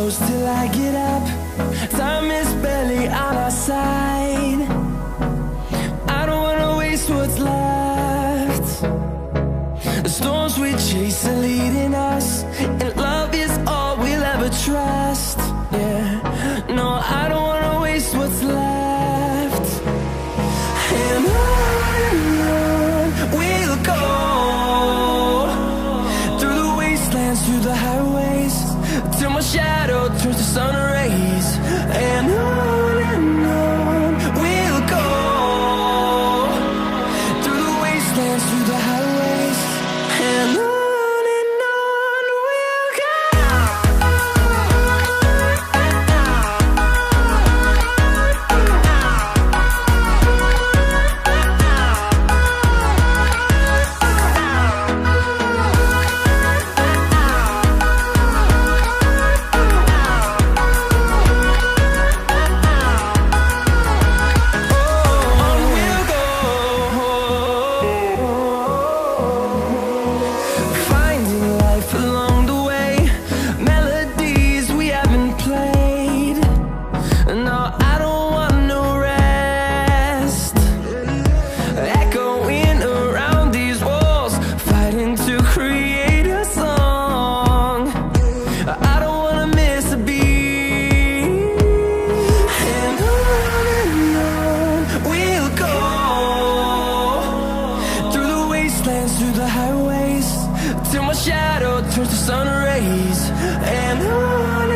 close till I get up. Time is barely on our side. I don't wanna waste what's left. The storms we chase are leading us, and love is all we'll ever trust. Yeah, no, I don't wanna waste what's left. And on we'll go, through the wastelands, through the highways, till my shadow turns to sun rays. And on we'll go, through the wastelands, through the highways, and on we'll go. Through the highways, till my shadow turns to sun rays. And on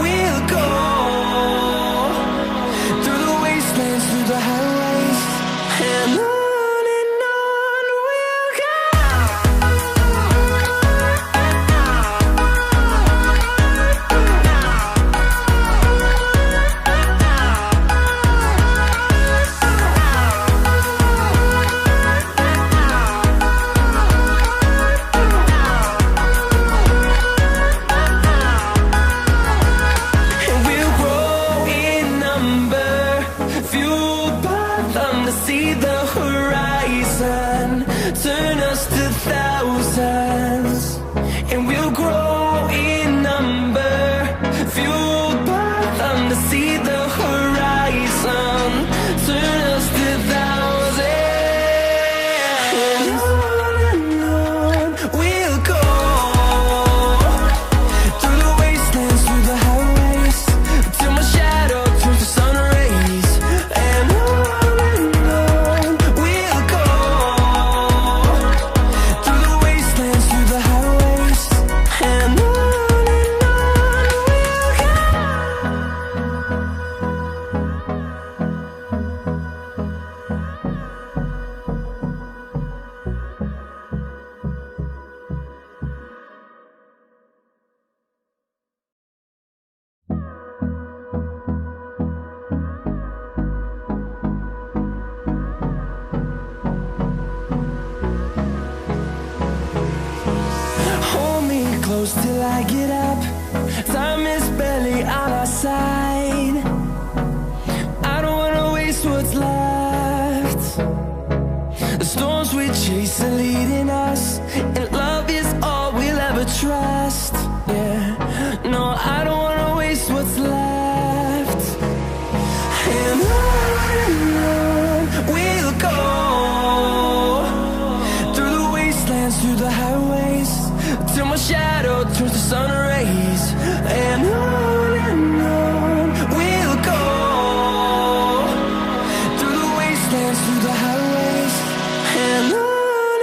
we'll go, through the wastelands, through the highways, and on we'll go. See the horizon, turn us to thousands, and we'll grow in number, fueled by them to see the horizon, turn us to thousands. And on we'll go, through the wastelands, through the highways, till my shadow turns to sun rays. And close till I get up. Time is barely on our side. I don't wanna waste what's left. The storms we chase are leading us, and love is all we'll ever trust. Yeah, no, I don't wanna waste what's left. And on we'll go, through the wastelands, through the highways, till my shadow turns to sun rays. And on we'll go, through the wastelands, through the highways, and on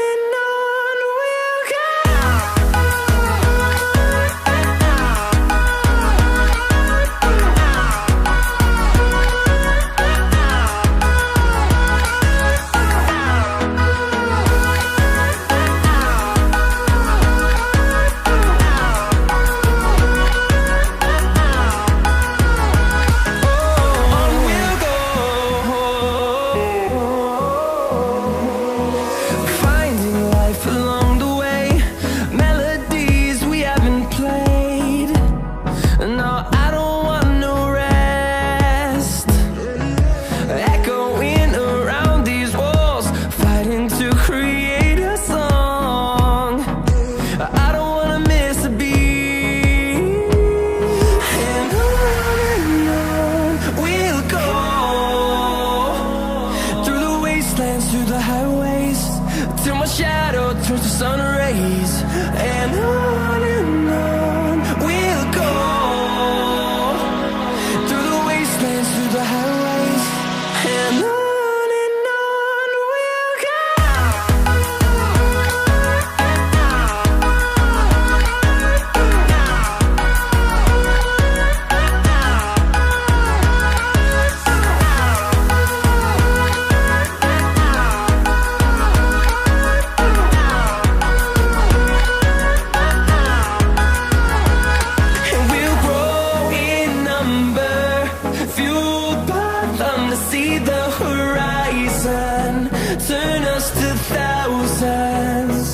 fueled by them to see the horizon, turn us to thousands,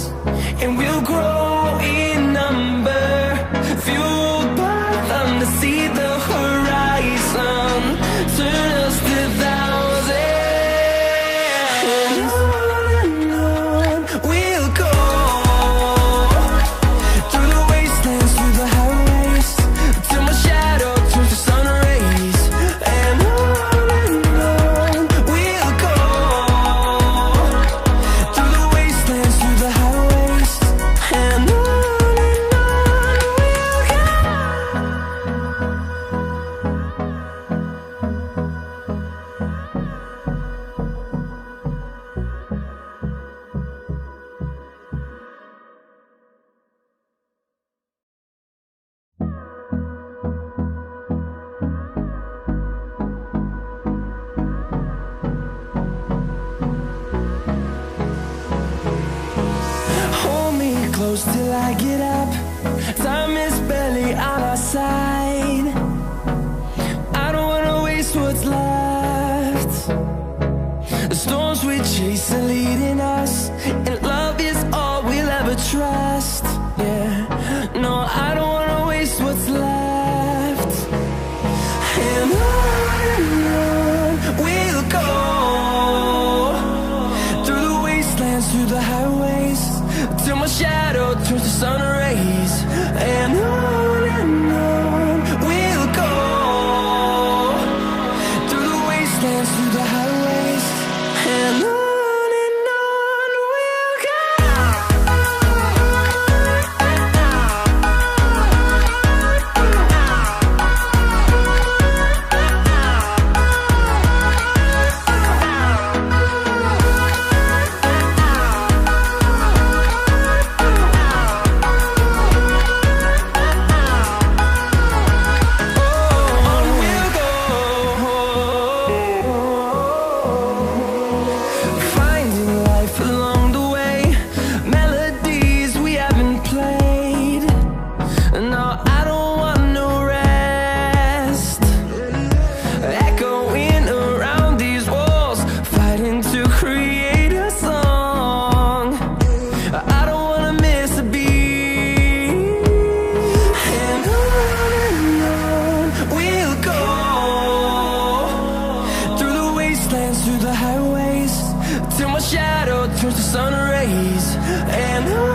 and we'll grow in number, fueled by them to see the horizon, turn us to thousands, and on we'll go, through the wastelands, through the highways, till my shadow turns to sun rays, and on we'll go, through the wastelands, through the highways, and on we'll go. Hold me close till I get up. Time is barely on our side. I don't wanna waste what's left. The storms we chase are leading us, and love is all we'll ever trust. Yeah, no, I don't wanna waste what's left. And on we'll go, through the wastelands, through the highways, till my shadow turns to sun rays, and on we'll go, through the wastelands, through the highways, and on we'll go. Finding life along the way, melodies we haven't played. No, I don't want no rest. Echoing around these walls, fighting to create a song. I don't wanna miss a beat. And on we'll go, through the wastelands, through the highways, till my shadow turns to sun rays, and on